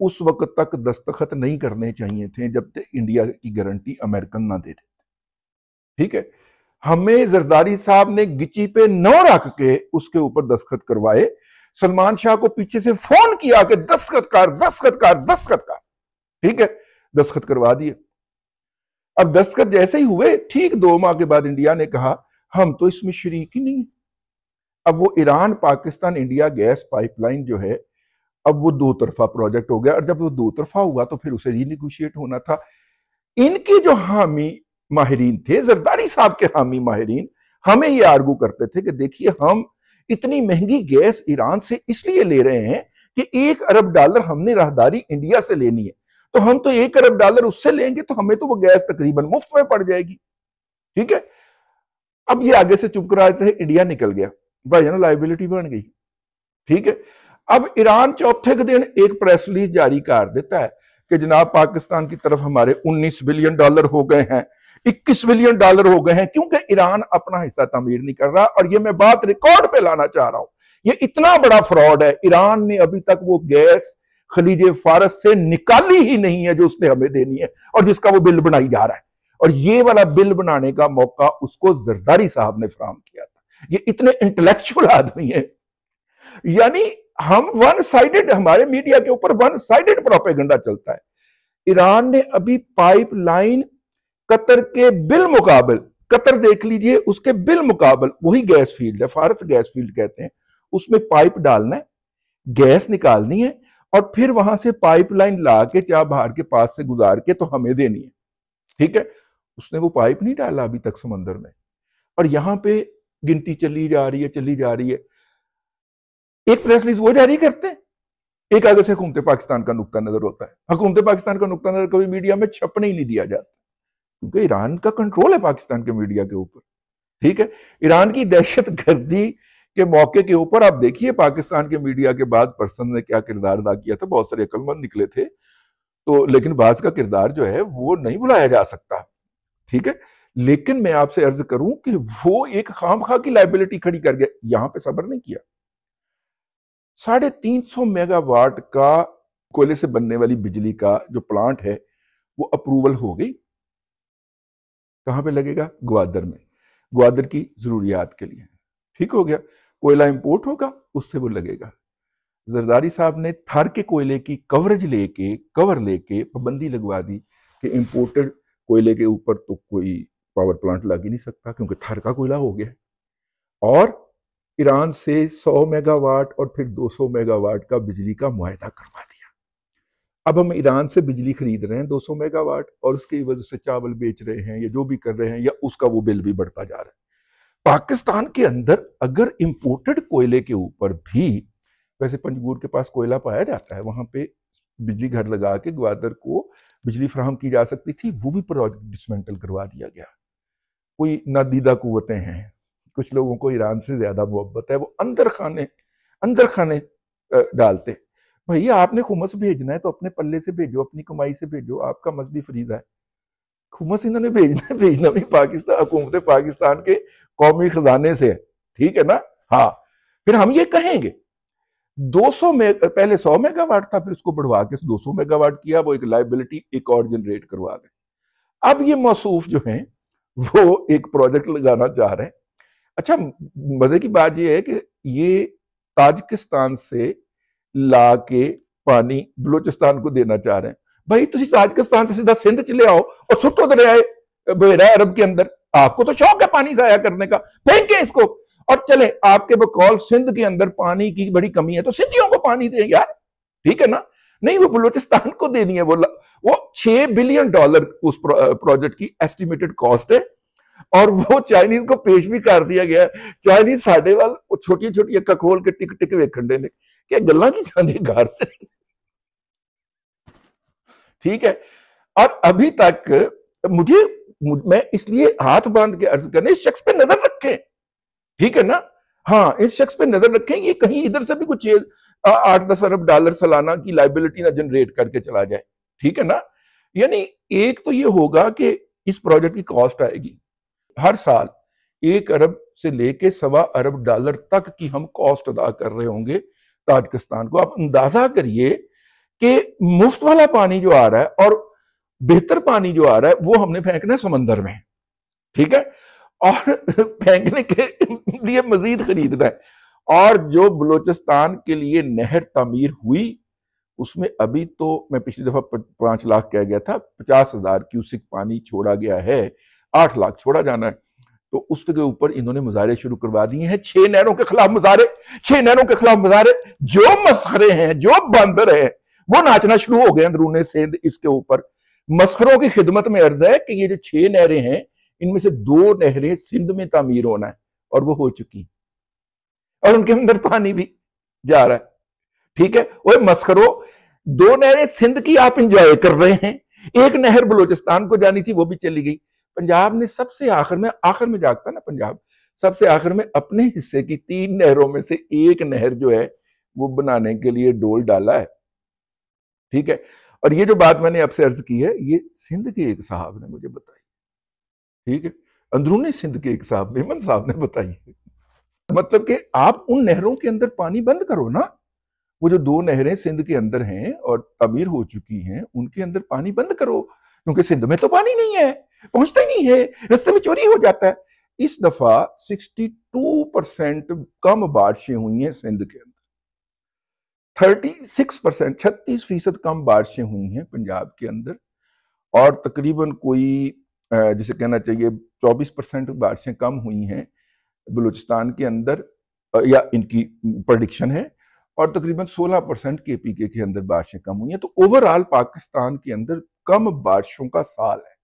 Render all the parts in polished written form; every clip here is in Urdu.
اس وقت تک دستخط نہیں کرنے چاہیے تھے جب تک انڈیا کی گارنٹی امریکن نہ دے دیتے. ٹھیک ہے, ہمیں زرداری صاحب نے گچی پہ 9 رکھ کے اس کے اوپر دستخط کروائے. سلمان شاہ کو پیچھے سے فون کیا کہ دستخط کر دستخط کر دستخط کر. ٹھیک ہے, دستخط کروا دیے. اب دستخط جیسے ہی ہوئے, ٹھیک 2 ماہ کے بعد انڈیا نے کہا ہم تو اس میں شریک ہی نہیں ہیں. اب وہ Iran Pakistan India gas pipeline جو ہے, اب وہ 2 طرفہ پروجیکٹ ہو گیا, اور جب وہ 2 طرفہ ہوا تو پھر اسے ری نیگوشیٹ ہونا تھا. ان کے جو حامی ماہرین تھے, زرداری صاحب کے حامی ماہرین, ہمیں یہ آرگو کرتے تھے کہ دیکھیے ہم اتنی مہنگی گیس ایران سے اس لیے لے رہے ہیں کہ $1 ارب ہم نے راہداری انڈیا سے لینی ہے, تو ہم تو $1 ارب اس سے لیں گے تو ہمیں تو وہ گیس تقریباً مفت میں پڑ جائے گی. ٹھیک ہے, اب یہ آگے سے چپ کرا دیتے, انڈیا نکل گیا, بھائی جانا لائبلٹی بن گئی. ٹھیک ہے, اب ایران چوتھے کے دن ایک پریس ریلیز جاری کر دیتا ہے کہ جناب پاکستان کی طرف ہمارے $19 بلین ہو گئے ہیں, $21 بلین ہو گئے ہیں, کیونکہ ایران اپنا حصہ تعمیر نہیں کر رہا. اور یہ میں بات ریکارڈ پہ لانا چاہ رہا ہوں, یہ اتنا بڑا فراڈ ہے. ایران نے ابھی تک وہ گیس خلیج فارس سے نکالی ہی نہیں ہے جو اس نے ہمیں دینی ہے, اور جس کا وہ بل بنائی جا رہا ہے. اور یہ والا بل بنانے کا موقع اس کو زرداری صاحب نے فراہم کیا تھا. یہ اتنے انٹلیکچوئل آدمی ہیں. یعنی ہم ون سائیڈڈ, ہمارے میڈیا کے اوپر ون سائیڈڈ پروپیگنڈا چلتا ہے. ایران نے ابھی پائپ لائن قطر کے بالمقابل, قطر دیکھ لیجئے, اس کے بالمقابل وہی گیس فیلڈ ہے, فارس گیس فیلڈ کہتے ہیں, اس میں پائپ ڈالنا ہے, گیس نکالنی ہے, اور پھر وہاں سے پائپ لائن لا کے چاہ بہار کے پاس سے گزار کے تو ہمیں دینی ہے. ٹھیک ہے, اس نے وہ پائپ نہیں ڈالا ابھی تک سمندر میں, اور یہاں پہ گنتی چلی جا رہی ہے. ایک پریس ریلیز وہ جاری کرتے ہیں, ایک آگے سے حکومت پاکستان کا نقطہ نظر ہوتا ہے. حکومت پاکستان کا نقطہ نظر کبھی میڈیا میں چھپنے ہی نہیں دیا جاتا, کیونکہ ایران کا کنٹرول ہے پاکستان کے میڈیا کے اوپر. ٹھیک ہے, ایران کی دہشت گردی کے موقع کے اوپر آپ دیکھیے پاکستان کے میڈیا کے بعض پرسن نے کیا کردار ادا کیا تھا. بہت سارے عقل مند نکلے تھے, تو لیکن بعض کا کردار جو ہے وہ نہیں بلایا جا سکتا. ٹھیک ہے, لیکن میں آپ سے عرض کروں کہ وہ ایک خام خواہ کی لائبلٹی کھڑی کر گیا. یہاں پہ صبر نہیں کیا. 350 میگا واٹ کا کوئلے سے بننے والی بجلی کا جو پلانٹ ہے وہ اپروول ہو گئی. کہاں پہ لگے گا؟ گوادر میں, گوادر کی ضروریات کے لیے. ٹھیک ہو گیا, کوئلہ امپورٹ ہوگا, اس سے وہ لگے گا. زرداری صاحب نے تھر کے کوئلے کی کوریج لے کے پابندی لگوا دی کہ امپورٹڈ کوئلے کے اوپر تو کوئی پاور پلانٹ لگ ہی نہیں سکتا, کیونکہ تھر کا کوئلہ ہو گیا. اور ایران سے 100 میگا واٹ اور پھر 200 میگا واٹ کا بجلی کا معاہدہ کروا دیا. اب ہم ایران سے بجلی خرید رہے ہیں 200 میگا واٹ, اور اس کی وجہ سے چاول بیچ رہے ہیں یا جو بھی کر رہے ہیں, یا اس کا وہ بل بھی بڑھتا جا رہا ہے. پاکستان کے اندر اگر امپورٹڈ کوئلے کے اوپر بھی, ویسے پنجگور کے پاس کوئلہ پایا جاتا ہے, وہاں پہ بجلی گھر لگا کے گوادر کو بجلی فراہم کی جا سکتی تھی, وہ بھی پروجیکٹ ڈسمنٹل کروا دیا گیا. کوئی نادیدہ قوتیں ہیں, کچھ لوگوں کو ایران سے زیادہ محبت ہے, وہ اندر خانے ڈالتے. بھئی آپ نے خمس بھیجنا ہے تو اپنے پلے سے بھیجو, اپنی کمائی سے بھیجو, آپ کا مذہبی فریضہ ہے. خمس انہوں نے بھیجنا بھی پاکستان, حکومت پاکستان کے قومی خزانے سے ہے. ٹھیک ہے نا. ہاں, پھر ہم یہ کہیں گے 200 پہلے 100 میگا واٹ تھا, پھر اس کو بڑھوا کے 200 میگا واٹ کیا, وہ ایک لائبلٹی ایک اور جنریٹ کروا گئے. اب یہ موصوف جو ہیں وہ ایک پروجیکٹ لگانا چاہ رہے ہیں. اچھا, مزے کی بات یہ ہے کہ یہ تاجکستان سے لا کے پانی بلوچستان کو دینا چاہ رہے ہیں. بھائی تسی تاجکستان سے سیدھا سندھ چلے آؤ اور سٹو دریائے بحیرہ عرب کے اندر. آپ کو تو شوق ہے پانی ضائع کرنے کا, پھینکیں اس کو, اور چلے آپ کے بقول سندھ کے اندر پانی کی بڑی کمی ہے تو سندھیوں کو پانی دیں یار. ٹھیک ہے نا. نہیں, وہ بلوچستان کو دینی ہے. وہ $6 بلین اس پروجیکٹ کی ایسٹیمیٹڈ کاسٹ ہے, اور وہ چائنیز کو پیش بھی کر دیا گیا. چائنیز ساڑھے وال چھوٹی چھوٹی اکا کھول کے ٹک ٹک ویکھن دے نے کہ گلاں کی جاندے گھر. ٹھیک ہے. اور ابھی تک میں اس لیے ہاتھ باندھ کے عرض کرنے, اس شخص پہ نظر رکھیں. ٹھیک ہے نا. ہاں, اس شخص پہ نظر رکھیں, یہ کہیں ادھر سے بھی کچھ $8-10 ارب سالانہ کی لائبلٹی نہ جنریٹ کر کے چلا جائے. ٹھیک ہے نا. یعنی ایک تو یہ ہوگا کہ اس پروجیکٹ کی کاسٹ آئے گی ہر سال $1 ارب سے لے کے $1.25 ارب تک کی ہم کاسٹ ادا کر رہے ہوں گے تاجکستان کو. آپ اندازہ کریے کہ مفت والا پانی جو آ رہا ہے اور بہتر پانی جو آ رہا ہے وہ ہم نے پھینکنا ہے سمندر میں، ٹھیک ہے، اور پھینکنے کے لیے مزید خریدنا ہے۔ اور جو بلوچستان کے لیے نہر تعمیر ہوئی اس میں ابھی تو میں پچھلی دفعہ 5 لاکھ کہہ گیا تھا، 50,000 کیوسک پانی چھوڑا گیا ہے، 8 لاکھ چھوڑا جانا ہے۔ تو اس کے اوپر انہوں نے مظاہرے شروع کروا دیے ہیں، 6 نہروں کے خلاف مظاہرے، 6 نہروں کے خلاف مظاہرے، جو مسخرے ہیں، جو باندر ہیں وہ ناچنا شروع ہو گئے اندرون سندھ اس کے اوپر۔ مسخروں کی خدمت میں عرض ہے کہ یہ جو 6 نہریں ہیں ان میں سے 2 نہریں سندھ میں تعمیر ہونا ہے اور وہ ہو چکی اور ان کے اندر پانی بھی جا رہا ہے، ٹھیک ہے۔ وہ مسخرو، 2 نہریں سندھ کی آپ انجوائے کر رہے ہیں، ایک نہر بلوچستان کو جانی تھی وہ بھی چلی گئی۔ پنجاب نے سب سے آخر میں جاگتا نا پنجاب، سب سے آخر میں اپنے حصے کی 3 نہروں میں سے ایک نہر جو ہے وہ بنانے کے لیے ڈول ڈالا ہے، ٹھیک ہے۔ اور یہ جو بات میں نے آپ سے عرض کی ہے یہ سندھ کے ایک صاحب نے مجھے بتائی، ٹھیک ہے، اندرونی سندھ کے ایک صاحب میمن صاحب نے بتائی۔ مطلب کہ آپ ان نہروں کے اندر پانی بند کرو نا، وہ جو 2 نہریں سندھ کے اندر ہیں اور تعمیر ہو چکی ہیں ان کے اندر پانی بند کرو، کیونکہ سندھ میں تو پانی نہیں ہے، پہنچتا ہی نہیں ہے، رستے میں چوری ہو جاتا ہے۔ اس دفعہ 62% کم بارشیں ہوئی ہیں سندھ کے اندر، 36% کم بارشیں ہوئی ہیں پنجاب کے اندر، اور تقریباً کوئی جسے کہنا چاہیے 24% بارشیں کم ہوئی ہیں بلوچستان کے اندر، یا ان کی پریڈکشن ہے، اور تقریباً 16% KPK کے اندر بارشیں کم ہوئی ہیں۔ تو اوورآل پاکستان کے اندر کم بارشوں کا سال ہے،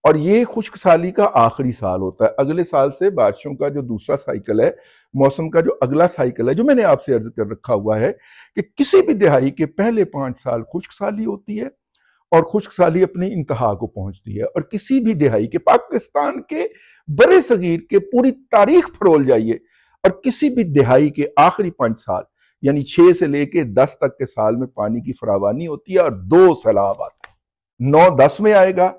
اور یہ خشک سالی کا آخری سال ہوتا ہے۔ اگلے سال سے بارشوں کا جو دوسرا سائیکل ہے، موسم کا جو اگلا سائیکل ہے، جو میں نے آپ سے عرض کر رکھا ہوا ہے کہ کسی بھی دہائی کے پہلے 5 سال خشک سالی ہوتی ہے اور خشک سالی اپنی انتہا کو پہنچتی ہے، اور کسی بھی دہائی کے، پاکستان کے برے صغیر کے پوری تاریخ پھرول جائیے، اور کسی بھی دہائی کے آخری 5 سال یعنی 6 سے لے کے 10 تک کے سال میں پانی کی فراوانی ہوتی ہے، اور 2 سیلاب آتے ہیں، 9-10 میں آئے گا،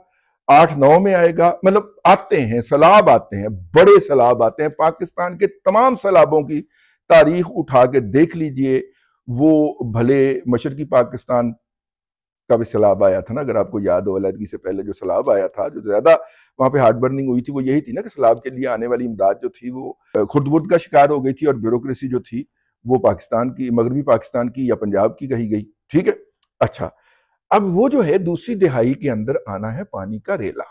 8-9 میں آئے گا، مطلب آتے ہیں سیلاب، آتے ہیں بڑے سیلاب آتے ہیں۔ پاکستان کے تمام سیلابوں کی تاریخ اٹھا کے دیکھ لیجئے، وہ بھلے مشرقی پاکستان کا بھی سیلاب آیا تھا نا، اگر آپ کو یاد ہو، علیحدگی سے پہلے جو سیلاب آیا تھا، جو زیادہ وہاں پہ ہارٹ برننگ ہوئی تھی وہ یہی تھی نا کہ سیلاب کے لیے آنے والی امداد جو تھی وہ خرد برد کا شکار ہو گئی تھی، اور بیوروکریسی جو تھی وہ پاکستان کی، مغربی پاکستان کی یا پنجاب کی کہی گئی، ٹھیک ہے۔ اچھا، اب وہ جو ہے دوسری دہائی کے اندر آنا ہے پانی کا ریلا،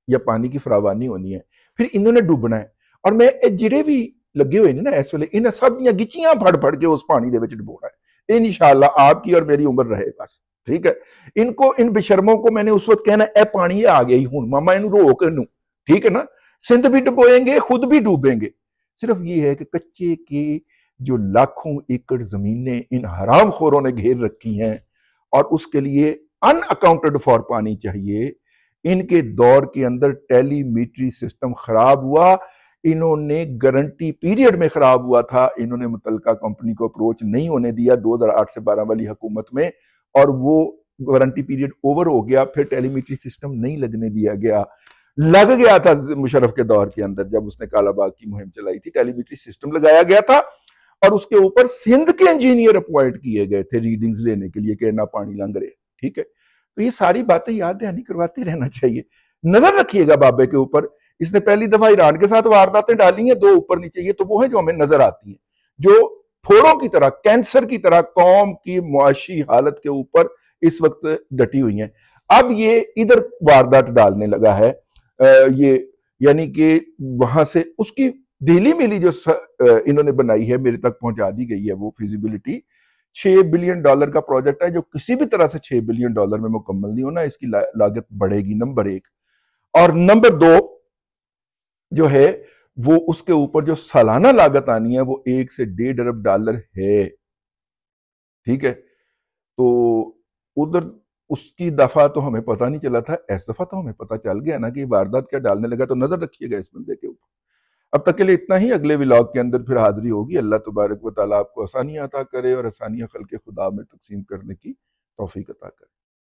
یا پانی کی فراوانی ہونی ہے، پھر انہوں نے ڈوبنا ہے، اور میں جڑے بھی لگے ہوئے نا اس ویلے ان سب دیاں گچیاں پھڑ پھڑ کے اس پانی دے وچ ڈبونا ہے، انشاءاللہ آپ کی اور میری عمر رہے بس، ٹھیک ہے۔ ان کو، ان بشرموں کو میں نے اس وقت کہنا اے پانی آ گئی ہوں ماما انہوں روک انہوں، ٹھیک ہے نا، سندھ بھی ڈبوئیں گے، خود بھی ڈوبیں گے۔ صرف یہ ہے کہ کچے کی جو لاکھوں ایکڑ زمینیں ان حرام خوروں نے گھیر رکھی ہیں، اور اس کے لیے ان اکاؤنٹڈ فار پانی چاہیے۔ ان کے دور کے اندر ٹیلی میٹری سسٹم خراب ہوا، انہوں نے گارنٹی پیریڈ میں خراب ہوا تھا، انہوں نے متعلقہ کمپنی کو اپروچ نہیں ہونے دیا 2008 سے 12 والی حکومت میں، اور وہ گارنٹی پیریڈ اوور ہو گیا، پھر ٹیلی میٹری سسٹم نہیں لگنے دیا گیا۔ لگ گیا تھا مشرف کے دور کے اندر، جب اس نے کالا باغ کی مہم چلائی تھی، ٹیلی میٹری سسٹم لگایا گیا تھا، اور اس کے اوپر سندھ کے انجینئر اپوائنٹ کیے گئے تھے ریڈنگز لینے کے لیے کہ نہ پانی لنگ رہے، ٹھیک ہے۔ تو یہ ساری باتیں یاد دہانی کرواتے رہنا چاہیے۔ نظر رکھیے گا بابے کے اوپر، اس نے پہلی دفعہ ایران کے ساتھ وارداتیں ڈالی ہیں 2 اوپر نیچے، یہ تو وہ ہیں جو ہمیں نظر آتی ہیں، جو پھوڑوں کی طرح، کینسر کی طرح قوم کی معاشی حالت کے اوپر اس وقت ڈٹی ہوئی ہیں۔ اب یہ ادھر واردات ڈالنے لگا ہے، یہ یعنی کہ وہاں سے اس کی ڈھیلی ملی جو انہوں نے بنائی ہے میرے تک پہنچا دی گئی ہے، وہ فیزیبلٹی $6 بلین کا پروجیکٹ ہے، جو کسی بھی طرح سے $6 بلین میں مکمل نہیں ہونا، اس کی لاگت بڑھے گی، نمبر 1۔ اور نمبر 2 جو ہے وہ اس کے اوپر جو سالانہ لاگت آنی ہے وہ $1 سے $1.5 ارب ہے، ٹھیک ہے۔ تو ادھر اس کی دفعہ تو ہمیں پتہ نہیں چلا تھا، اس دفعہ تو ہمیں پتہ چل گیا نا کہ واردات کیا ڈالنے لگا، تو نظر رکھیے گا اس بندے کے اوپر۔ اب تک کے لیے اتنا ہی، اگلے ولاگ کے اندر پھر حاضری ہوگی۔ اللہ تبارک و تعالیٰ آپ کو آسانیاں عطا کرے اور آسانیاں خلق خدا میں تقسیم کرنے کی توفیق عطا کرے۔